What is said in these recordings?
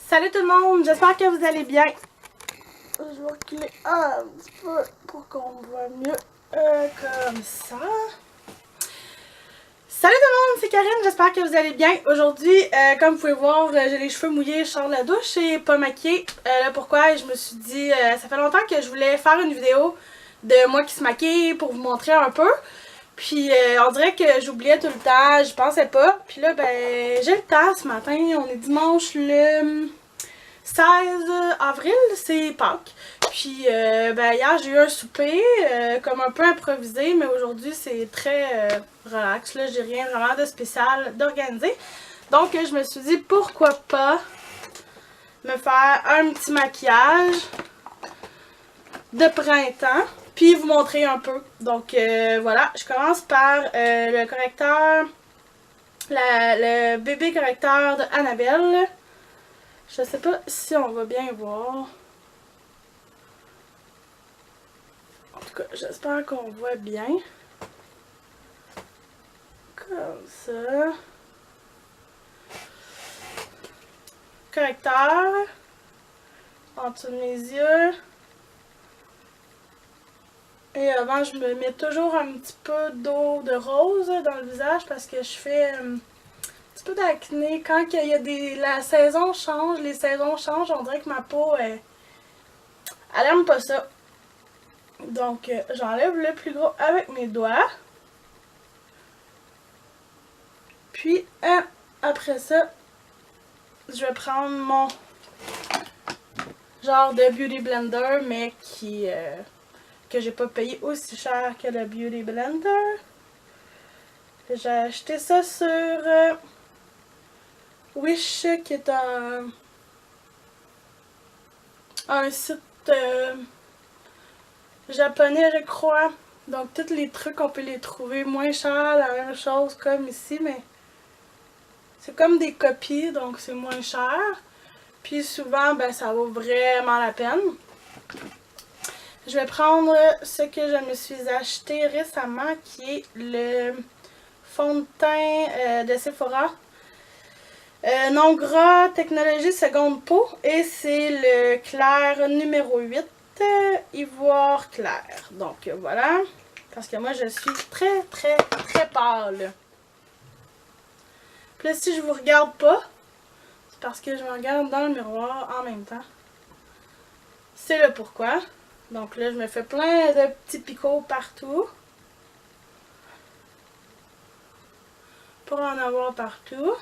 Salut tout le monde, j'espère que vous allez bien. Je vais reculer un petit peu pour qu'on me voit mieux. Comme ça. Salut tout le monde, c'est Karine, j'espère que vous allez bien. Aujourd'hui, comme vous pouvez voir, j'ai les cheveux mouillés, je sors de la douche et pas maquillée. Pourquoi? Je me suis dit, ça fait longtemps que je voulais faire une vidéo de moi qui se maquille pour vous montrer un peu. Puis on dirait que j'oubliais tout le temps, je pensais pas. Puis là, ben, j'ai le temps ce matin, on est dimanche le 16 avril, c'est Pâques. Puis ben, hier j'ai eu un souper comme un peu improvisé, mais aujourd'hui c'est très relax. Là, j'ai rien vraiment de spécial d'organiser. Donc je me suis dit pourquoi pas me faire un petit maquillage de printemps. Puis vous montrer un peu. Donc voilà, je commence par le correcteur, le bébé correcteur de Annabelle. Je sais pas si on va bien voir. En tout cas, j'espère qu'on voit bien. Comme ça. Correcteur. En dessous de mes yeux. Et avant, je me mets toujours un petit peu d'eau de rose dans le visage parce que je fais un petit peu d'acné. Quand il y a la saison change, les saisons changent, on dirait que ma peau, elle aime pas ça. Donc, j'enlève le plus gros avec mes doigts. Puis, après ça, je vais prendre mon genre de Beauty Blender, mais que j'ai pas payé aussi cher que le Beauty Blender. J'ai acheté ça sur Wish, qui est un site japonais, je crois. Donc, tous les trucs, on peut les trouver moins chers, la même chose comme ici, mais c'est comme des copies, donc c'est moins cher. Puis souvent, ben, ça vaut vraiment la peine. Je vais prendre ce que je me suis acheté récemment, qui est le fond de teint de Sephora. Non gras, technologie seconde peau. Et c'est le clair numéro 8, ivoire clair. Donc voilà, parce que moi je suis très pâle. Puis là, si je vous regarde pas, c'est parce que je me regarde dans le miroir en même temps. C'est le pourquoi. Donc là, je me fais plein de petits picots partout. Pour en avoir partout.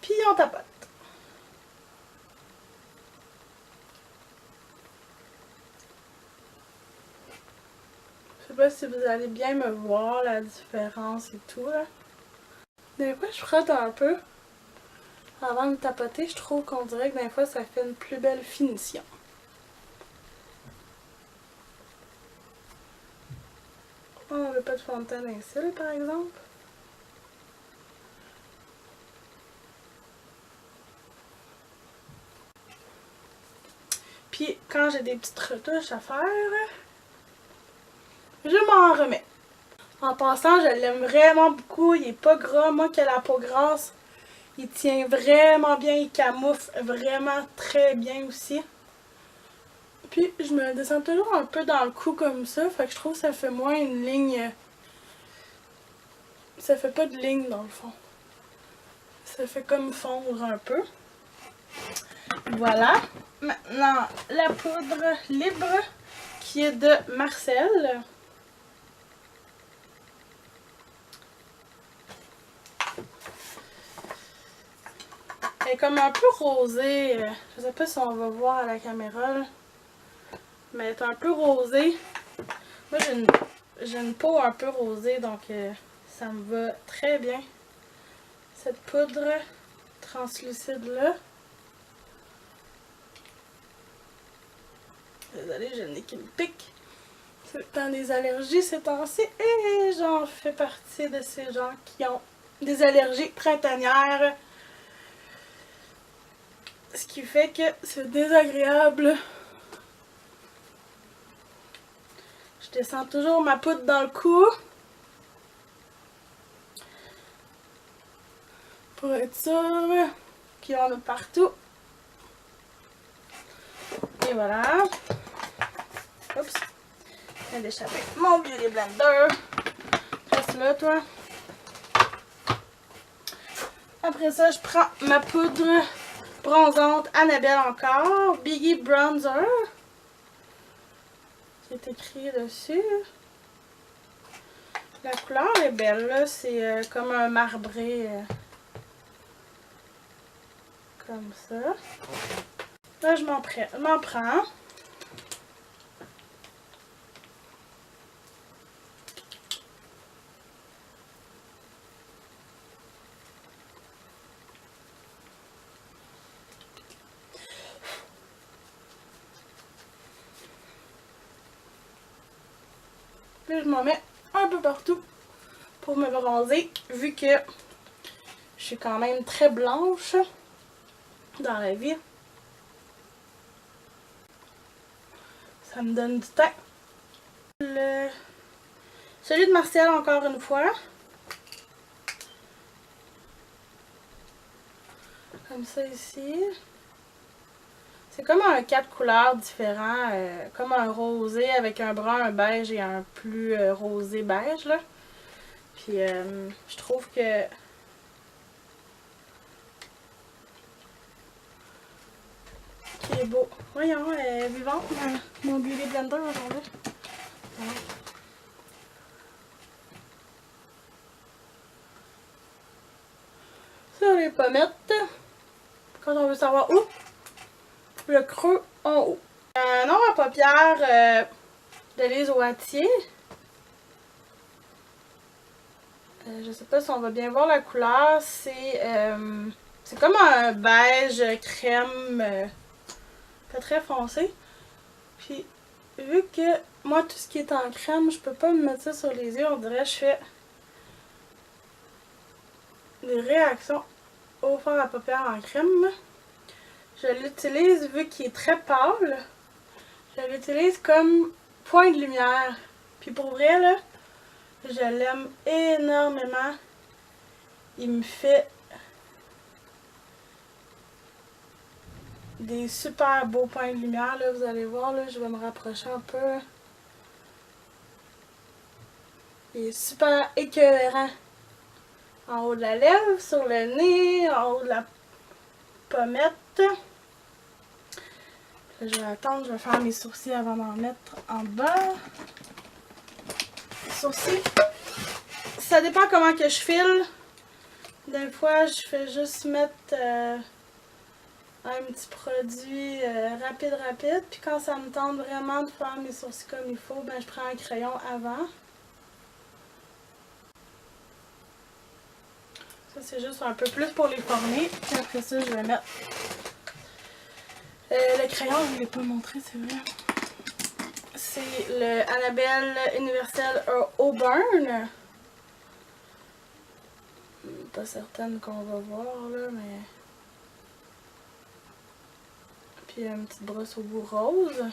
Puis on tapote. Je sais pas si vous allez bien me voir la différence et tout là. Des fois, je frotte un peu avant de tapoter. Je trouve qu'on dirait que des fois, ça fait une plus belle finition. On veut pas de fond de teint d'un cils, par exemple. Puis, quand j'ai des petites retouches à faire, je m'en remets. En passant, je l'aime vraiment beaucoup. Il est pas gras. Moi qui ai la peau grasse, il tient vraiment bien. Il camoufle vraiment très bien aussi. Puis, je me descends toujours un peu dans le cou comme ça. Fait que je trouve que ça fait moins une ligne. Ça fait pas de ligne dans le fond. Ça fait comme fondre un peu. Voilà. Maintenant, la poudre libre qui est de Marcel. Elle est comme un peu rosée. Je sais pas si on va voir à la caméra, là. Mais elle est un peu rosée. Moi, j'ai une peau un peu rosée, donc ça me va très bien. Cette poudre translucide-là. Désolée, j'ai le nez qui me pique. C'est le temps des allergies ces temps-ci. Et j'en fais partie de ces gens qui ont des allergies printanières. Ce qui fait que c'est désagréable. Je descends toujours ma poudre dans le cou. Pour être sûr qu'il y en a partout. Et voilà. Oups. Je viens d'échapper mon beauty blender. Reste là, toi. Après ça, je prends ma poudre bronzante Annabelle encore. Biggie Bronzer. C'est écrit dessus. La couleur est belle, là. C'est comme un marbré. Comme ça. Là, je m'en prends. Puis je m'en mets un peu partout pour me bronzer, vu que je suis quand même très blanche dans la vie. Ça me donne du teint. Celui de Martial encore une fois. Comme ça ici. C'est comme un 4 couleurs différents, comme un rosé avec un brun, un beige et un plus rosé beige là. Puis je trouve que qui est beau. Voyons, elle est vivante mon beauty blender aujourd'hui. Ouais. Ça les pommettes. Quand on veut savoir où, le creux en haut. Un nombre à paupières de Lise Wattier. Je sais pas si on va bien voir la couleur. C'est comme un beige crème pas très foncé. Puis vu que moi tout ce qui est en crème, je peux pas me mettre ça sur les yeux. On dirait que je fais des réactions au fard à paupières en crème. Je l'utilise vu qu'il est très pâle. Je l'utilise comme point de lumière. Puis pour vrai là, je l'aime énormément. Il me fait des super beaux points de lumière. Là, vous allez voir, là, je vais me rapprocher un peu. Il est super écœurant. En haut de la lèvre, sur le nez, en haut de la pommette. Je vais attendre, je vais faire mes sourcils avant d'en mettre en bas. Les sourcils, ça dépend comment que je file. Des fois, je fais juste mettre un petit produit rapide. Puis quand ça me tente vraiment de faire mes sourcils comme il faut, ben je prends un crayon avant. Ça, c'est juste un peu plus pour les former. Puis après ça, je vais mettre le crayon, je ne l'ai pas montré, c'est vrai. C'est le Annabelle Universel Auburn. Pas certaine qu'on va voir là, mais. Puis une petite brosse au bout rose.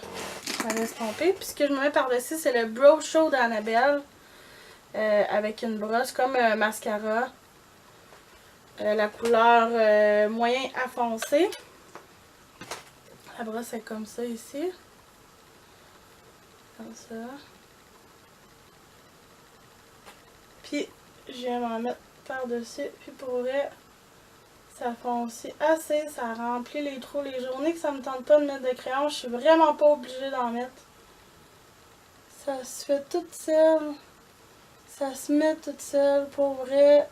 Ça va estomper. Puis ce que je me mets par-dessus, c'est le Brow Show d'Annabelle. Avec une brosse comme un mascara. La couleur moyen à foncé. La brosse est comme ça ici. Comme ça. Puis je viens m'en mettre par-dessus. Puis pour vrai, ça foncé assez. Ça remplit les trous. Les journées que ça me tente pas de mettre de crayon, je suis vraiment pas obligée d'en mettre. Ça se fait toute seule. Ça se met toute seule. Pour vrai,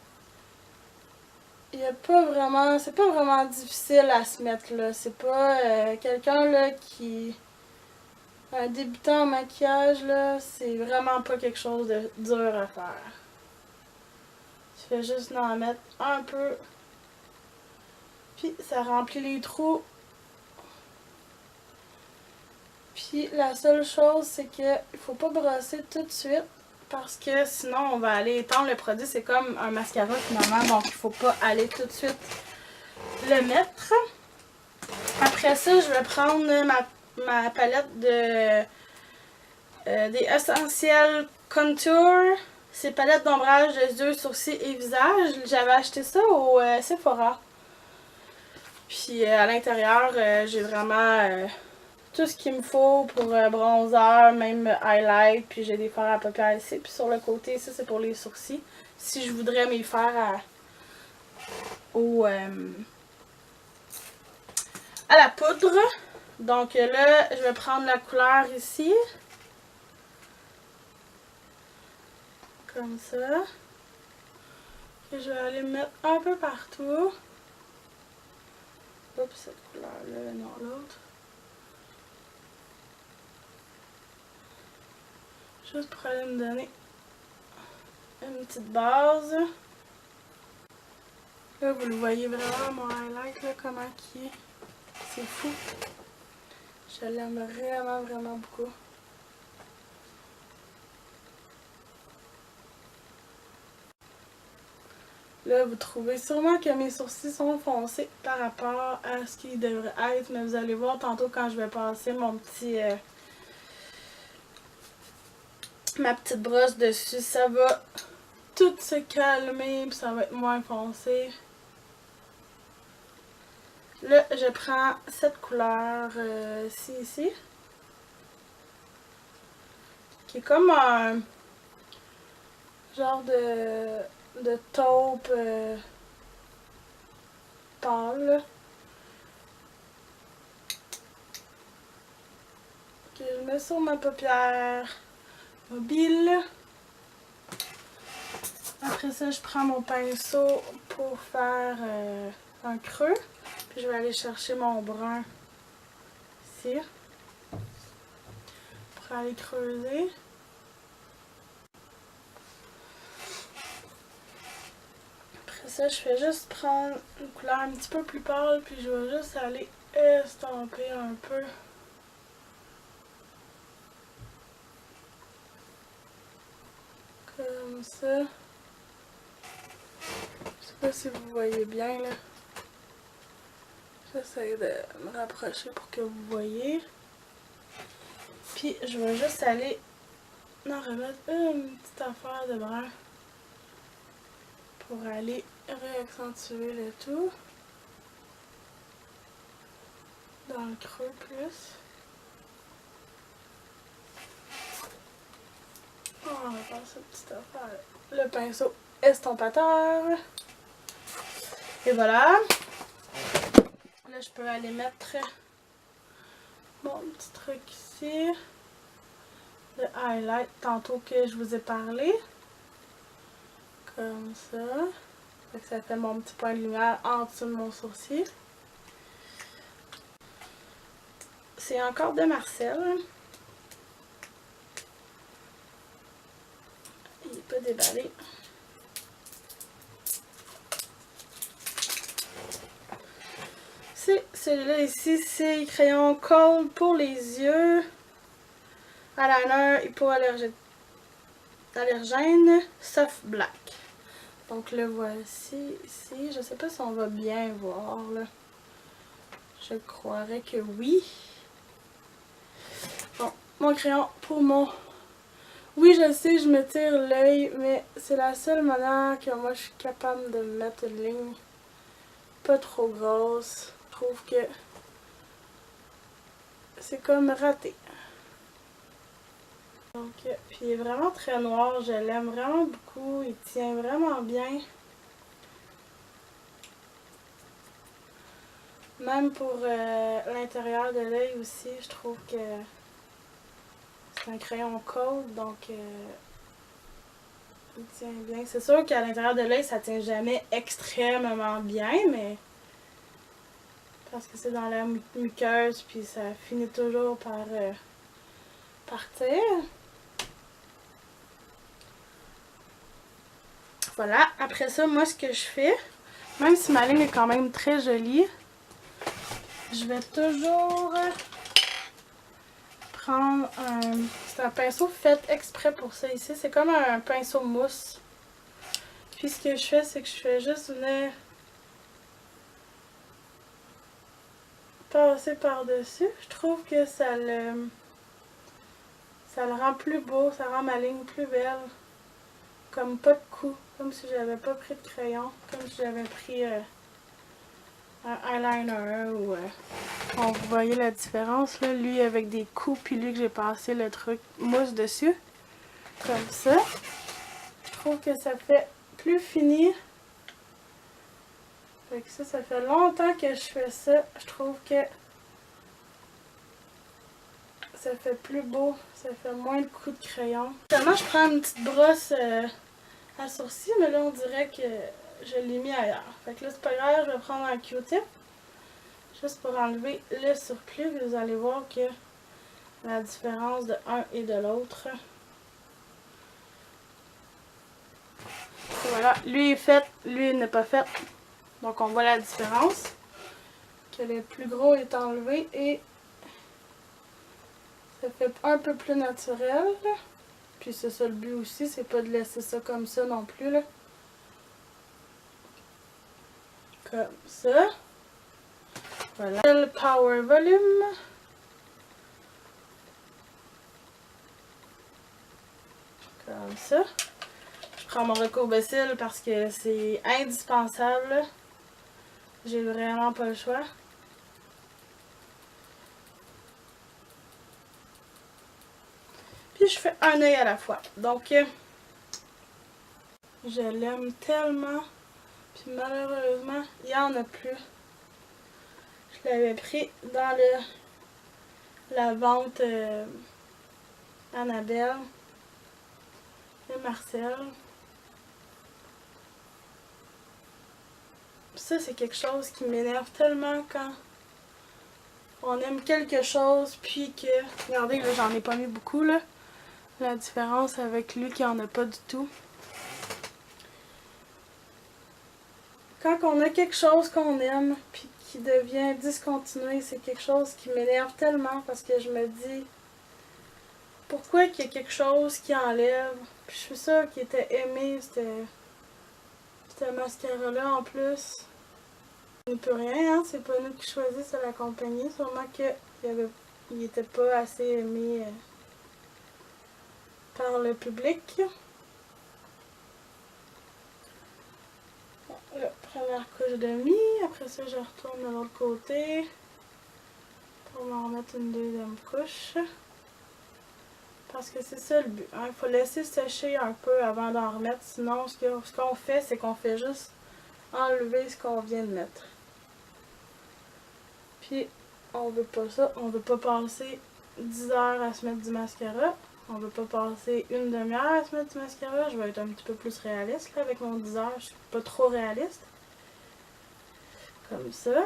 il y a pas vraiment. C'est pas vraiment difficile à se mettre là. C'est pas quelqu'un là qui. Un débutant en maquillage là, c'est vraiment pas quelque chose de dur à faire. Je fais juste en mettre un peu. Puis ça remplit les trous. Puis la seule chose, c'est que il faut pas brosser tout de suite. Parce que sinon on va aller étendre le produit. C'est comme un mascara finalement. Donc il faut pas aller tout de suite le mettre. Après ça, je vais prendre ma palette des Essentiel Contour. C'est palette d'ombrage des yeux, sourcils et visage. J'avais acheté ça au Sephora. Puis à l'intérieur, j'ai vraiment tout ce qu'il me faut pour bronzer, même highlight, puis j'ai des fards à paupières ici, puis sur le côté, ça c'est pour les sourcils. Si je voudrais m'y faire à la poudre. Donc là, je vais prendre la couleur ici. Comme ça. Et je vais aller mettre un peu partout. Oups, cette couleur-là, non l'autre. Juste pour aller me donner une petite base. Là, vous le voyez vraiment, mon highlight, là, comment il est. C'est fou. Je l'aime vraiment, vraiment beaucoup. Là, vous trouvez sûrement que mes sourcils sont foncés par rapport à ce qu'ils devraient être, mais vous allez voir tantôt quand je vais passer mon petit... ma petite brosse dessus, ça va tout se calmer, puis ça va être moins foncé. Là, je prends cette couleur-ci, ici, qui est comme un genre de taupe pâle, que je mets sur ma paupière mobile. Après ça, je prends mon pinceau pour faire un creux. Puis je vais aller chercher mon brun ici pour aller creuser. Après ça, je vais juste prendre une couleur un petit peu plus pâle, puis je vais juste aller estomper un peu. Comme ça. Je sais pas si vous voyez bien là. J'essaie de me rapprocher pour que vous voyez. Puis je vais juste aller en remettre une petite affaire de brun pour aller réaccentuer le tout. Dans le creux plus. On va faire cette petite affaire. Le pinceau estompateur. Et voilà. Là, je peux aller mettre mon petit truc ici. Le highlight, tantôt que je vous ai parlé. Comme ça. Ça fait mon petit point de lumière en dessous de mon sourcil. C'est encore de Marcel. Il n'est pas déballé. Celui-là ici, c'est crayon Cold pour les yeux. Eyeliner hypoallergène Soft Black. Donc le voici ici. Je sais pas si on va bien voir là. Je croirais que oui. Bon, mon crayon pour mon... Oui, je sais, je me tire l'œil, mais c'est la seule manière que moi je suis capable de mettre une ligne pas trop grosse. Je trouve que c'est comme raté. Donc, puis il est vraiment très noir, je l'aime vraiment beaucoup, il tient vraiment bien. Même pour l'intérieur de l'œil aussi, je trouve que c'est un crayon Cold, donc il tient bien. C'est sûr qu'à l'intérieur de l'œil, ça tient jamais extrêmement bien, mais parce que c'est dans la muqueuse, puis ça finit toujours par partir. Voilà, après ça, moi ce que je fais, même si ma ligne est quand même très jolie, je vais toujours prendre c'est un pinceau fait exprès pour ça ici, c'est comme un pinceau mousse. Puis ce que je fais, c'est que je fais juste venir passer par-dessus. Je trouve que ça le rend plus beau, ça rend ma ligne plus belle. Comme pas de coup, comme si j'avais pas pris de crayon, comme si j'avais pris un eyeliner ou Bon, vous voyez la différence, là. Lui avec des coups, puis lui que j'ai passé le truc mousse dessus. Comme ça. Je trouve que ça fait plus fini. Fait que ça fait longtemps que je fais ça. Je trouve que ça fait plus beau. Ça fait moins de coups de crayon. Finalement, je prends une petite brosse à sourcils, mais là, on dirait que je l'ai mis ailleurs. Fait que là, c'est pas grave, je vais prendre un Q-tip. Juste pour enlever le surplus. Vous allez voir que la différence de un et de l'autre. Voilà, lui est fait, lui il n'est pas fait. Donc on voit la différence. Que le plus gros est enlevé et ça fait un peu plus naturel. Puis c'est ça le but aussi, c'est pas de laisser ça comme ça non plus. Là. Comme ça. Voilà. Le Power Volume. Comme ça. Je prends mon recourbe-cils parce que c'est indispensable. J'ai vraiment pas le choix. Puis je fais un œil à la fois. Donc, je l'aime tellement. Puis malheureusement, il n'y en a plus. Je l'avais pris dans la vente Annabelle et Marcel. Ça, c'est quelque chose qui m'énerve tellement quand on aime quelque chose, puis que... Regardez, là, j'en ai pas mis beaucoup, là. La différence avec lui qui en a pas du tout. Quand on a quelque chose qu'on aime, puis qui devient discontinué, c'est quelque chose qui m'énerve tellement parce que je me dis pourquoi qu'il y a quelque chose qui enlève. Puis je suis sûre qu'il était aimé, ce mascara-là en plus. On n'y peut rien, hein? C'est pas nous qui choisissons la compagnie. Sûrement qu'il était pas assez aimé par le public. Bon, la première couche de mie. Après ça, je retourne de l'autre côté pour m'en remettre une deuxième couche. Parce que c'est ça le but. Il faut laisser sécher un peu avant d'en remettre. Sinon, ce qu'on fait, c'est qu'on fait juste enlever ce qu'on vient de mettre. Puis, on veut pas ça. On veut pas passer 10 heures à se mettre du mascara. On veut pas passer une demi-heure à se mettre du mascara. Je vais être un petit peu plus réaliste là, avec mon 10 heures. Je suis pas trop réaliste. Comme ça.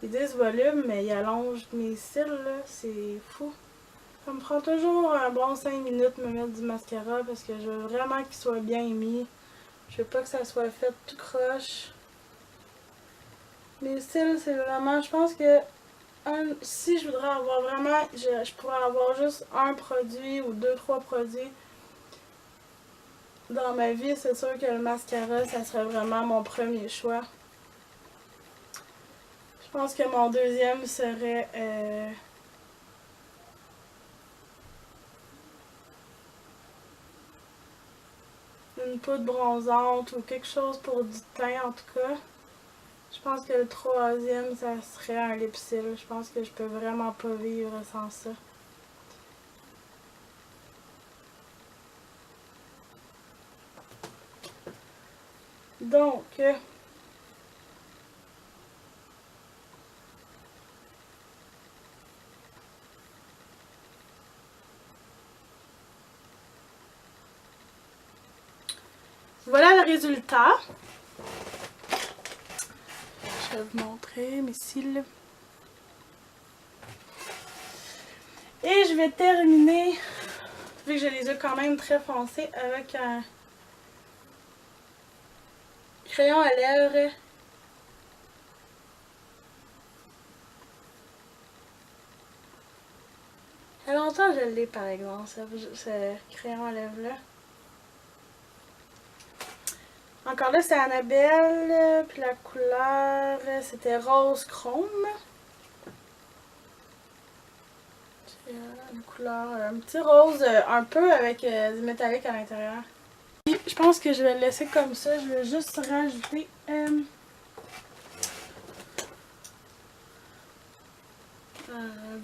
Ils disent volume, mais ils allongent mes cils, là. C'est fou. Ça me prend toujours un bon 5 minutes de me mettre du mascara parce que je veux vraiment qu'il soit bien mis. Je veux pas que ça soit fait tout croche. Mes cils, c'est vraiment... Je pense que si je voudrais avoir vraiment... Je pourrais avoir juste un produit ou 2-3 produits dans ma vie. C'est sûr que le mascara, ça serait vraiment mon premier choix. Je pense que mon deuxième serait... une poudre bronzante ou quelque chose pour du teint en tout cas. Je pense que le troisième, ça serait un lipsil. Je pense que je peux vraiment pas vivre sans ça. Donc, voilà le résultat. Je vais vous montrer mes cils. Et je vais terminer, vu que j'ai les yeux quand même très foncés, avec un crayon à lèvres. Il y a longtemps que je l'ai par exemple, ce crayon à lèvres là. Encore là, c'est Annabelle, puis la couleur, c'était rose chrome. Une couleur, un petit rose un peu avec du métallique à l'intérieur. Je pense que je vais le laisser comme ça. Je vais juste rajouter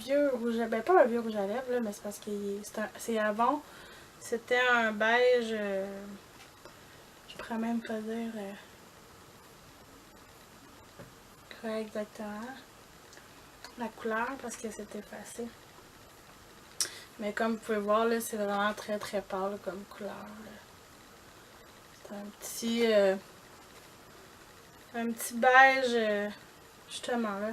vieux rouge à... Ben pas un vieux rouge à lèvres là, mais c'est parce que c'est avant. C'était un beige... je pourrais même pas dire... quoi exactement la couleur parce que c'est effacé. Mais comme vous pouvez voir là, c'est vraiment très très pâle comme couleur. C'est un petit beige justement là.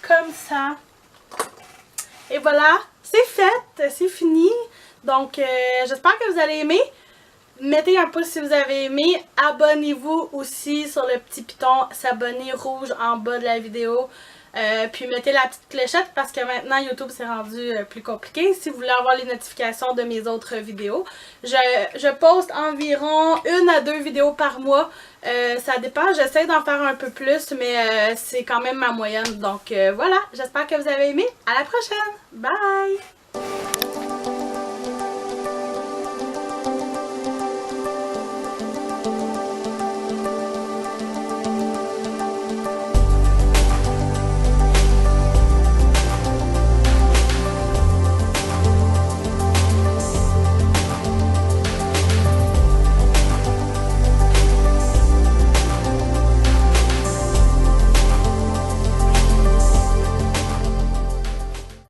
Comme ça. Et voilà, c'est fait, c'est fini. Donc j'espère que vous allez aimer. Mettez un pouce si vous avez aimé. Abonnez-vous aussi sur le petit piton s'abonner rouge en bas de la vidéo. Puis mettez la petite clochette parce que maintenant YouTube s'est rendu plus compliqué. Si vous voulez avoir les notifications de mes autres vidéos. Je poste environ 1 à 2 vidéos par mois. Ça dépend, j'essaie d'en faire un peu plus, mais c'est quand même ma moyenne. Donc voilà, j'espère que vous avez aimé. À la prochaine! Bye!